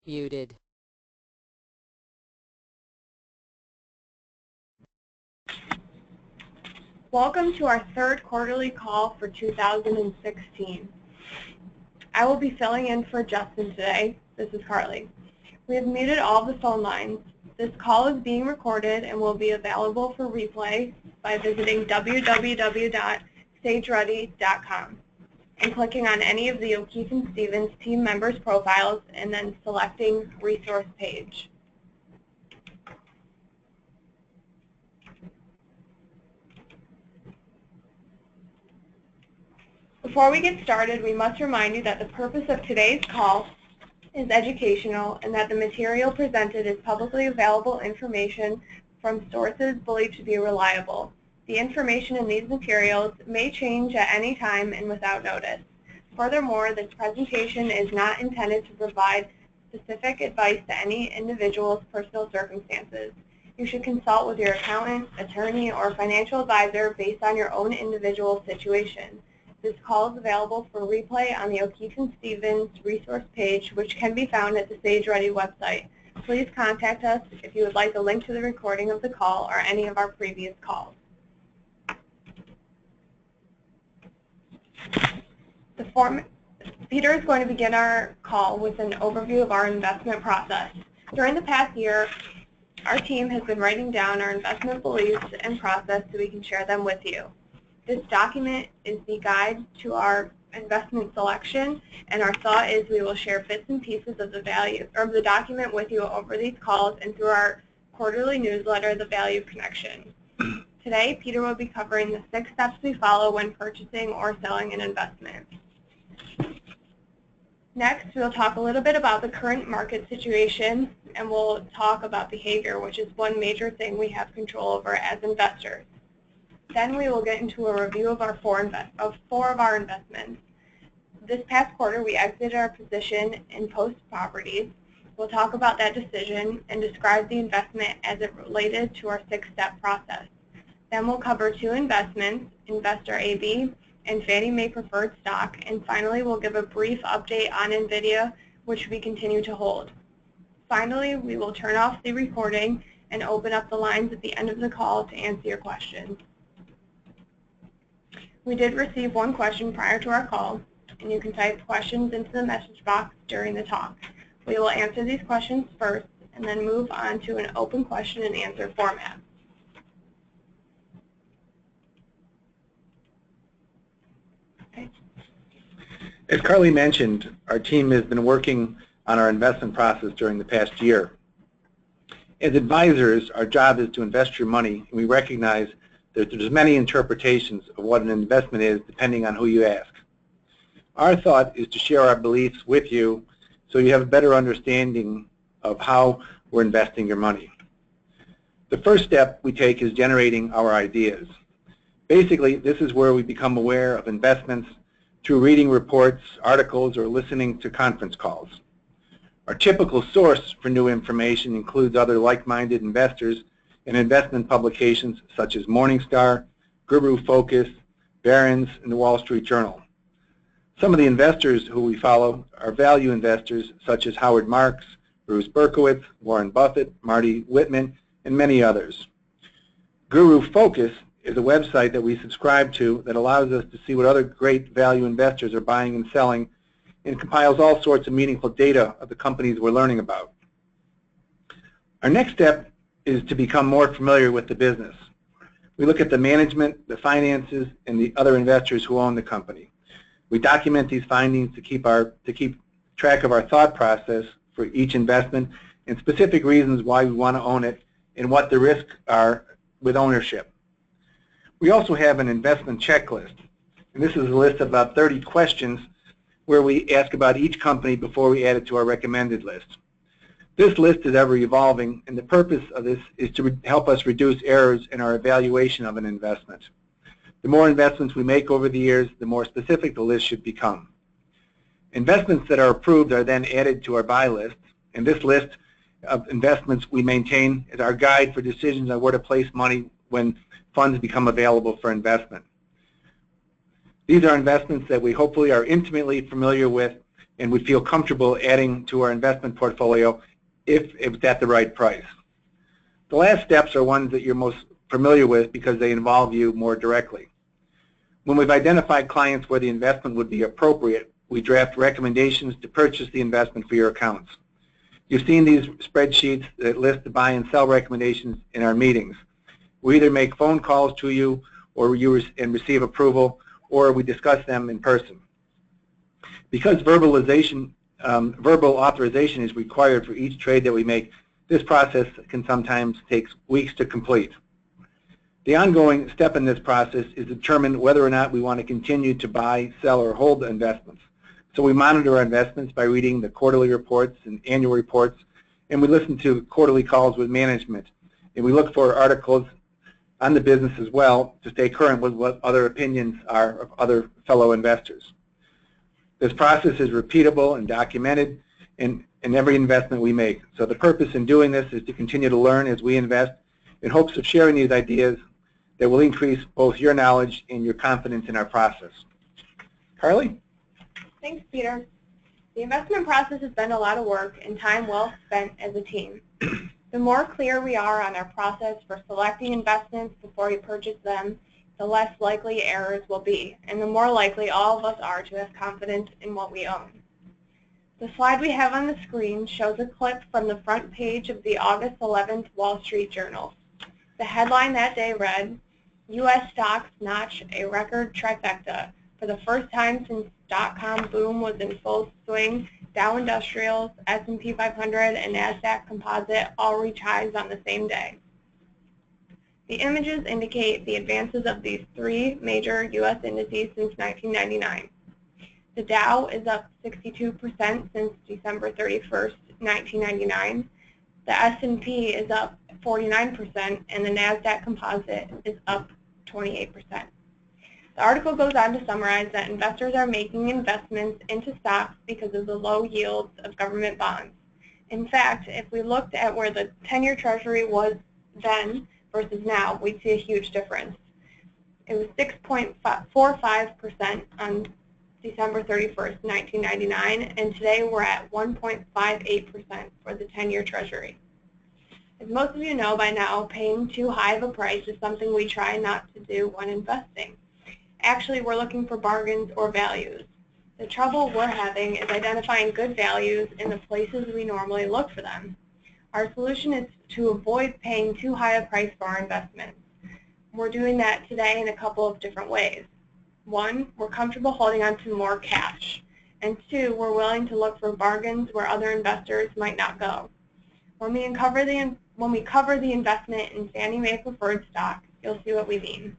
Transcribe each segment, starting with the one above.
Muted. Welcome to our third quarterly call for 2016. I will be filling in for Justin today. This is Carly. We have muted all the phone lines. This call is being recorded and will be available for replay by visiting www.sageready.com and clicking on any of the O'Keefe & Stevens team members' profiles and then selecting Resource Page. Before we get started, we must remind you that the purpose of today's call is educational and that the material presented is publicly available information from sources believed to be reliable. The information in these materials may change at any time and without notice. Furthermore, this presentation is not intended to provide specific advice to any individual's personal circumstances. You should consult with your accountant, attorney, or financial advisor based on your own individual situation. This call is available for replay on the O'Keefe & Stevens resource page, which can be found at the Sage Ready website. Please contact us if you would like a link to the recording of the call or any of our previous calls. Peter is going to begin our call with an overview of our investment process. During the past year, our team has been writing down our investment beliefs and process so we can share them with you. This document is the guide to our investment selection, and our thought is we will share bits and pieces of the document with you over these calls and through our quarterly newsletter, The Value Connection. Today, Peter will be covering the 6 steps we follow when purchasing or selling an investment. Next, we'll talk a little bit about the current market situation, and we'll talk about behavior, which is one major thing we have control over as investors. Then we will get into a review of four of our investments. This past quarter, we exited our position in Post Properties. We'll talk about that decision and describe the investment as it related to our 6-step process. Then we'll cover 2 investments, Investor AB and Fannie Mae Preferred Stock, and finally we'll give a brief update on NVIDIA, which we continue to hold. Finally, we will turn off the recording and open up the lines at the end of the call to answer your questions. We did receive 1 question prior to our call, and you can type questions into the message box during the talk. We will answer these questions first and then move on to an open question and answer format. Okay. As Carly mentioned, our team has been working on our investment process during the past year. As advisors, our job is to invest your money, and we recognize that there's many interpretations of what an investment is depending on who you ask. Our thought is to share our beliefs with you so you have a better understanding of how we're investing your money. The first step we take is generating our ideas. Basically, this is where we become aware of investments through reading reports, articles, or listening to conference calls. Our typical source for new information includes other like-minded investors and investment publications such as Morningstar, Guru Focus, Barron's, and the Wall Street Journal. Some of the investors who we follow are value investors such as Howard Marks, Bruce Berkowitz, Warren Buffett, Marty Whitman, and many others. Guru Focus is a website that we subscribe to that allows us to see what other great value investors are buying and selling and compiles all sorts of meaningful data of the companies we're learning about. Our next step is to become more familiar with the business. We look at the management, the finances, and the other investors who own the company. We document these findings to keep track of our thought process for each investment and specific reasons why we want to own it and what the risks are with ownership. We also have an investment checklist, and this is a list of about 30 questions where we ask about each company before we add it to our recommended list. This list is ever evolving, and the purpose of this is to help us reduce errors in our evaluation of an investment. The more investments we make over the years, the more specific the list should become. Investments that are approved are then added to our buy list, and this list of investments we maintain is our guide for decisions on where to place money when funds become available for investment. These are investments that we hopefully are intimately familiar with and would feel comfortable adding to our investment portfolio if it's at the right price. The last steps are ones that you're most familiar with because they involve you more directly. When we've identified clients where the investment would be appropriate, we draft recommendations to purchase the investment for your accounts. You've seen these spreadsheets that list the buy and sell recommendations in our meetings. We either make phone calls to you or and receive approval, or we discuss them in person. Because verbal authorization is required for each trade that we make, this process can sometimes take weeks to complete. The ongoing step in this process is to determine whether or not we want to continue to buy, sell, or hold the investments. So we monitor our investments by reading the quarterly reports and annual reports, and we listen to quarterly calls with management. And we look for articles on the business as well to stay current with what other opinions are of other fellow investors. This process is repeatable and documented in every investment we make. So the purpose in doing this is to continue to learn as we invest in hopes of sharing these ideas that will increase both your knowledge and your confidence in our process. Carly? Thanks, Peter. The investment process has been a lot of work and time well spent as a team. The more clear we are on our process for selecting investments before we purchase them, the less likely errors will be, and the more likely all of us are to have confidence in what we own. The slide we have on the screen shows a clip from the front page of the August 11th Wall Street Journal. The headline that day read, "U.S. stocks notch a record trifecta. For the first time since dot-com boom was in full swing, Dow Industrials, S&P 500, and NASDAQ Composite all reach highs on the same day." The images indicate the advances of these three major U.S. indices since 1999. The Dow is up 62% since December 31st, 1999. The S&P is up 49%, and the NASDAQ Composite is up 28%. The article goes on to summarize that investors are making investments into stocks because of the low yields of government bonds. In fact, if we looked at where the 10-year Treasury was then versus now, we'd see a huge difference. It was 6.45% on December 31st, 1999, and today we're at 1.58% for the 10-year Treasury. As most of you know by now, paying too high of a price is something we try not to do when investing. Actually, we're looking for bargains or values. The trouble we're having is identifying good values in the places we normally look for them. Our solution is to avoid paying too high a price for our investments. We're doing that today in a couple of different ways. One, we're comfortable holding on to more cash. And two, we're willing to look for bargains where other investors might not go. When we cover the investment in Fannie Mae preferred stock, you'll see what we mean.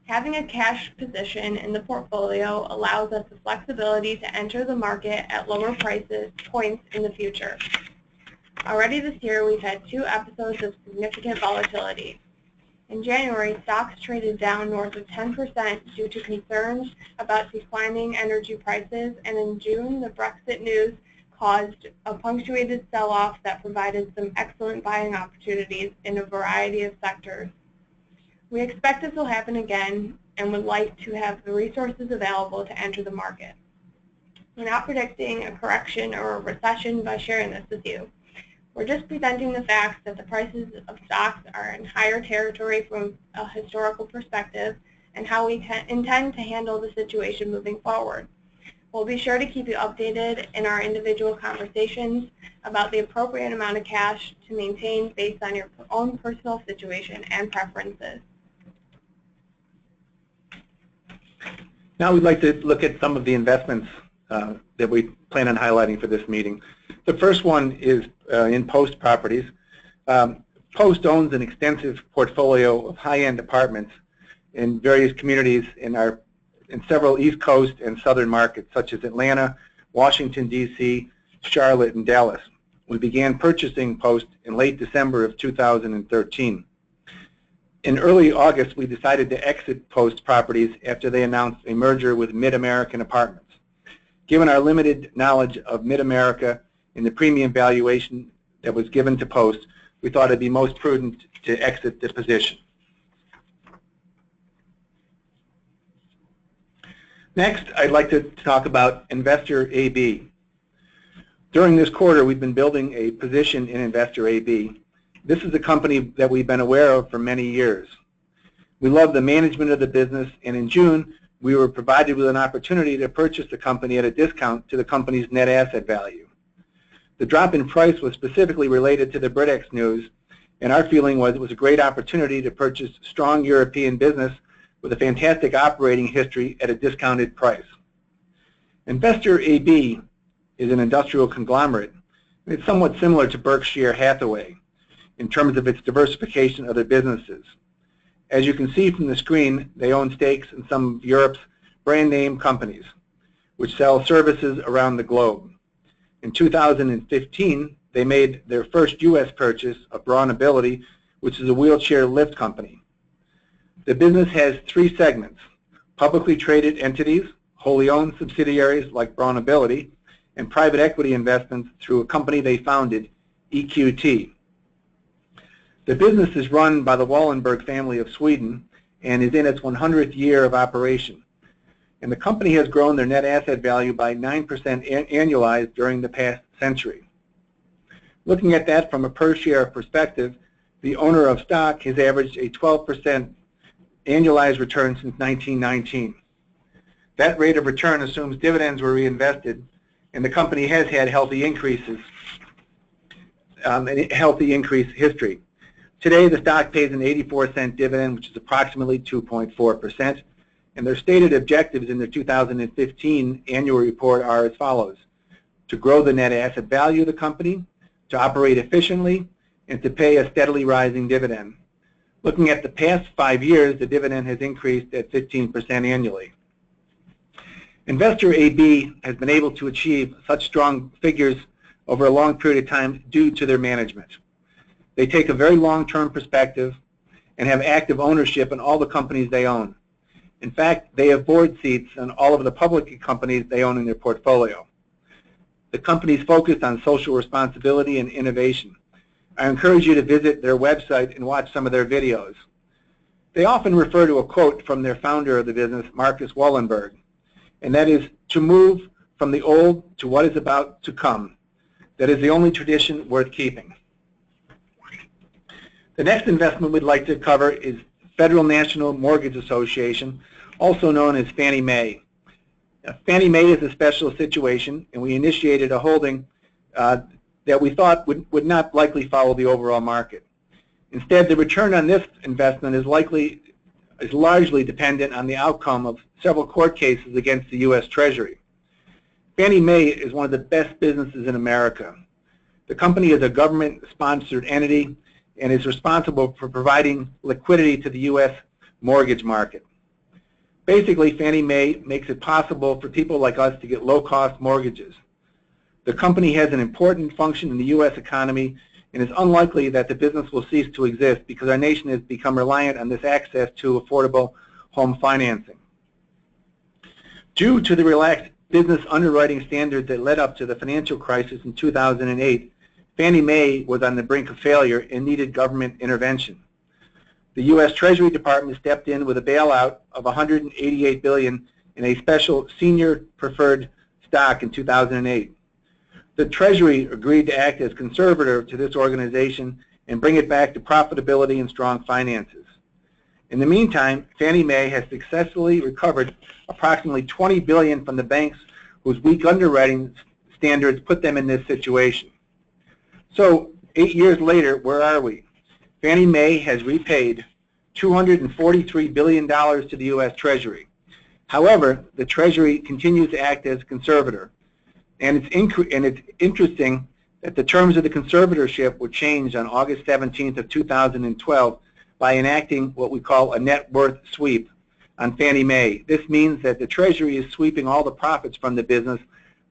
Having a cash position in the portfolio allows us the flexibility to enter the market at lower points in the future. Already this year, we've had 2 episodes of significant volatility. In January, stocks traded down north of 10% due to concerns about declining energy prices, and in June, the Brexit news caused a punctuated sell-off that provided some excellent buying opportunities in a variety of sectors. We expect this will happen again and would like to have the resources available to enter the market. We're not predicting a correction or a recession by sharing this with you. We're just presenting the facts that the prices of stocks are in higher territory from a historical perspective and how we intend to handle the situation moving forward. We'll be sure to keep you updated in our individual conversations about the appropriate amount of cash to maintain based on your own personal situation and preferences. Now we'd like to look at some of the investments that we plan on highlighting for this meeting. The first one is in Post Properties. Post owns an extensive portfolio of high-end apartments in various communities in several East Coast and Southern markets, such as Atlanta, Washington, D.C., Charlotte, and Dallas. We began purchasing Post in late December of 2013. In early August, we decided to exit Post Properties after they announced a merger with Mid-American Apartments. Given our limited knowledge of Mid-America and the premium valuation that was given to Post, we thought it would be most prudent to exit the position. Next, I'd like to talk about Investor AB. During this quarter, we've been building a position in Investor AB. This is a company that we've been aware of for many years. We love the management of the business, and in June, we were provided with an opportunity to purchase the company at a discount to the company's net asset value. The drop in price was specifically related to the Britex news, and our feeling was it was a great opportunity to purchase strong European business with a fantastic operating history at a discounted price. Investor AB is an industrial conglomerate. It's somewhat similar to Berkshire Hathaway in terms of its diversification of their businesses. As you can see from the screen, they own stakes in some of Europe's brand name companies, which sell services around the globe. In 2015, they made their first U.S. purchase of Braun Ability, which is a wheelchair lift company. The business has three segments: publicly traded entities, wholly owned subsidiaries like Braun Ability, and private equity investments through a company they founded, EQT. The business is run by the Wallenberg family of Sweden and is in its 100th year of operation. And the company has grown their net asset value by 9% annualized during the past century. Looking at that from a per share perspective, the owner of stock has averaged a 12% annualized return since 1919. That rate of return assumes dividends were reinvested, and the company has had healthy increases, a healthy increase history. Today, the stock pays an 84-cent dividend, which is approximately 2.4%, and their stated objectives in their 2015 annual report are as follows: to grow the net asset value of the company, to operate efficiently, and to pay a steadily rising dividend. Looking at the past 5 years, the dividend has increased at 15% annually. Investor AB has been able to achieve such strong figures over a long period of time due to their management. They take a very long-term perspective and have active ownership in all the companies they own. In fact, they have board seats in all of the public companies they own in their portfolio. The company is focused on social responsibility and innovation. I encourage you to visit their website and watch some of their videos. They often refer to a quote from their founder of the business, Marcus Wallenberg, and that is, to move from the old to what is about to come. That is the only tradition worth keeping. The next investment we'd like to cover is Federal National Mortgage Association, also known as Fannie Mae. Fannie Mae is a special situation, and we initiated a holding that we thought would not likely follow the overall market. Instead, the return on this investment is largely dependent on the outcome of several court cases against the U.S. Treasury. Fannie Mae is one of the best businesses in America. The company is a government-sponsored entity and is responsible for providing liquidity to the U.S. mortgage market. Basically, Fannie Mae makes it possible for people like us to get low-cost mortgages. The company has an important function in the U.S. economy, and it's unlikely that the business will cease to exist because our nation has become reliant on this access to affordable home financing. Due to the relaxed business underwriting standards that led up to the financial crisis in 2008, Fannie Mae was on the brink of failure and needed government intervention. The U.S. Treasury Department stepped in with a bailout of $188 billion in a special senior preferred stock in 2008. The Treasury agreed to act as conservator to this organization and bring it back to profitability and strong finances. In the meantime, Fannie Mae has successfully recovered approximately $20 billion from the banks whose weak underwriting standards put them in this situation. So, 8 years later, where are we? Fannie Mae has repaid $243 billion to the U.S. Treasury. However, the Treasury continues to act as conservator. And it's interesting that the terms of the conservatorship were changed on August 17th of 2012 by enacting what we call a net worth sweep on Fannie Mae. This means that the Treasury is sweeping all the profits from the business,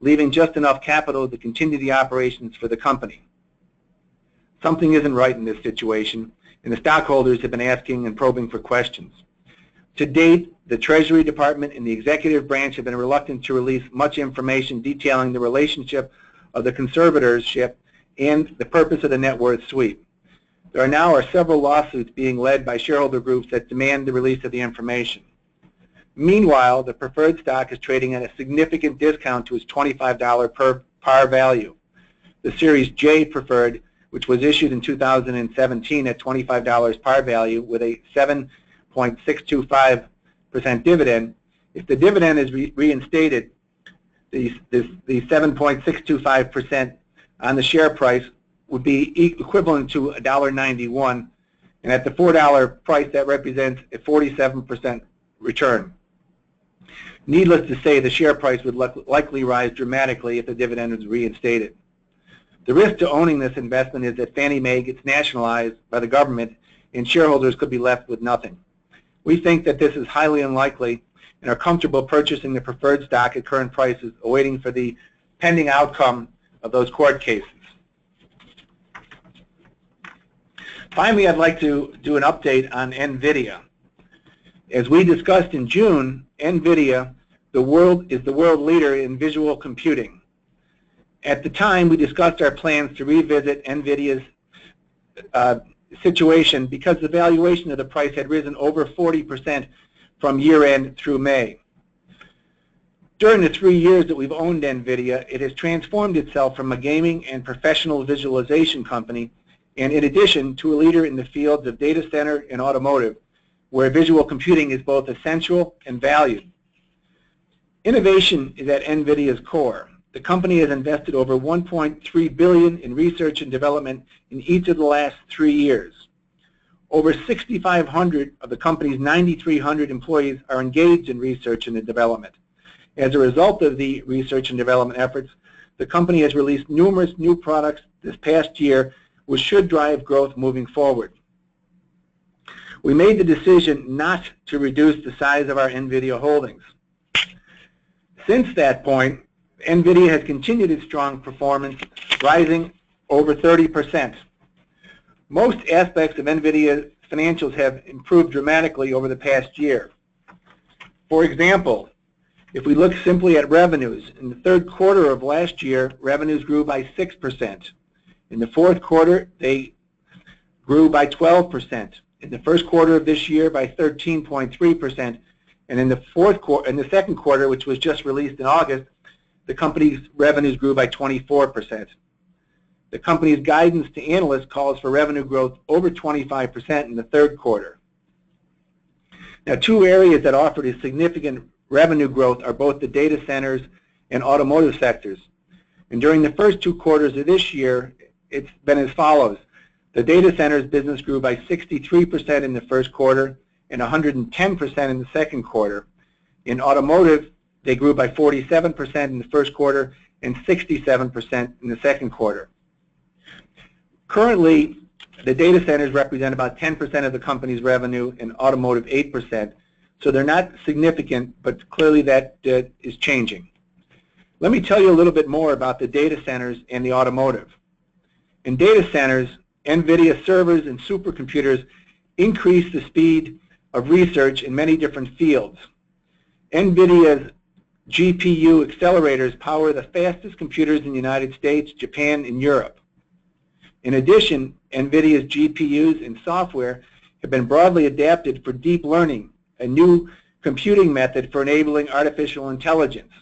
leaving just enough capital to continue the operations for the company. Something isn't right in this situation, and the stockholders have been asking and probing for questions. To date, the Treasury Department and the executive branch have been reluctant to release much information detailing the relationship of the conservatorship and the purpose of the net worth sweep. There now are several lawsuits being led by shareholder groups that demand the release of the information. Meanwhile, the preferred stock is trading at a significant discount to its $25 per par value. the Series J preferred, which was issued in 2017 at $25 par value with a 7.625% dividend. If the dividend is reinstated, the 7.625% on the share price would be equivalent to $1.91, and at the $4 price, that represents a 47% return. Needless to say, the share price would likely rise dramatically if the dividend is reinstated. The risk to owning this investment is that Fannie Mae gets nationalized by the government and shareholders could be left with nothing. We think that this is highly unlikely and are comfortable purchasing the preferred stock at current prices, awaiting for the pending outcome of those court cases. Finally, I'd like to do an update on NVIDIA. As we discussed in June, NVIDIA is the world leader in visual computing. At the time, we discussed our plans to revisit NVIDIA's situation because the valuation of the price had risen over 40% from year-end through May. During the 3 years that we've owned NVIDIA, it has transformed itself from a gaming and professional visualization company, and in addition to a leader in the fields of data center and automotive, where visual computing is both essential and valued. Innovation is at NVIDIA's core. The company has invested over $1.3 billion in research and development in each of the last 3 years. Over 6,500 of the company's 9,300 employees are engaged in research and development. As a result of the research and development efforts, the company has released numerous new products this past year, which should drive growth moving forward. We made the decision not to reduce the size of our NVIDIA holdings. Since that point, NVIDIA has continued its strong performance, rising over 30%. Most aspects of NVIDIA's financials have improved dramatically over the past year. For example, if we look simply at revenues, in the third quarter of last year, revenues grew by 6%. In the fourth quarter, they grew by 12%. In the first quarter of this year, by 13.3%. And in the second quarter, which was just released in August, the company's revenues grew by 24%. The company's guidance to analysts calls for revenue growth over 25% in the third quarter. Now, two areas that offered a significant revenue growth are both the data centers and automotive sectors. And during the first 2 quarters of this year, it's been as follows. The data centers business grew by 63% in the first quarter and 110% in the second quarter. In automotive, they grew by 47% in the first quarter and 67% in the second quarter. Currently, the data centers represent about 10% of the company's revenue and automotive 8%. So they're not significant, but clearly that is changing. Let me tell you a little bit more about the data centers and the automotive. In data centers, NVIDIA servers and supercomputers increase the speed of research in many different fields. NVIDIA's GPU accelerators power the fastest computers in the United States, Japan, and Europe. In addition, NVIDIA's GPUs and software have been broadly adapted for deep learning, a new computing method for enabling artificial intelligence.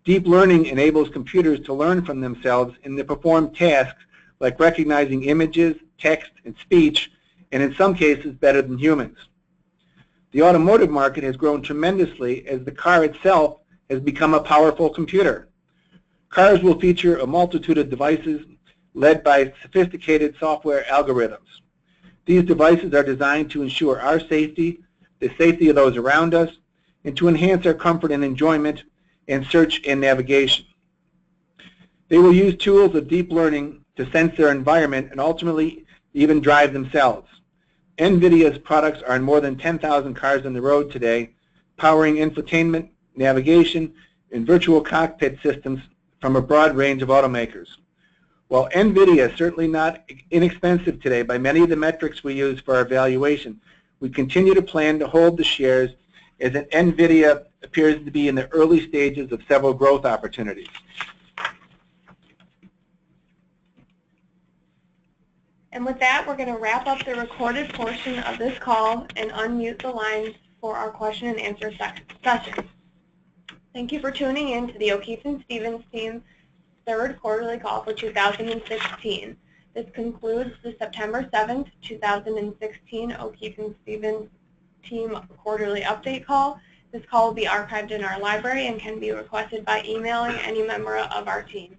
Deep learning enables computers to learn from themselves and to perform tasks like recognizing images, text, and speech, and in some cases better than humans. The automotive market has grown tremendously as the car itself has become a powerful computer. Cars will feature a multitude of devices led by sophisticated software algorithms. These devices are designed to ensure our safety, the safety of those around us, and to enhance our comfort and enjoyment in search and navigation. They will use tools of deep learning to sense their environment and ultimately even drive themselves. NVIDIA's products are in more than 10,000 cars on the road today, powering infotainment, navigation, and virtual cockpit systems from a broad range of automakers. While NVIDIA is certainly not inexpensive today by many of the metrics we use for our valuation, we continue to plan to hold the shares as NVIDIA appears to be in the early stages of several growth opportunities. And with that, we're going to wrap up the recorded portion of this call and unmute the lines for our question and answer session. Thank you for tuning in to the O'Keefe & Stevens team third quarterly call for 2016. This concludes the September 7th, 2016 O'Keefe and Stevens Team Quarterly Update Call. This call will be archived in our library and can be requested by emailing any member of our team.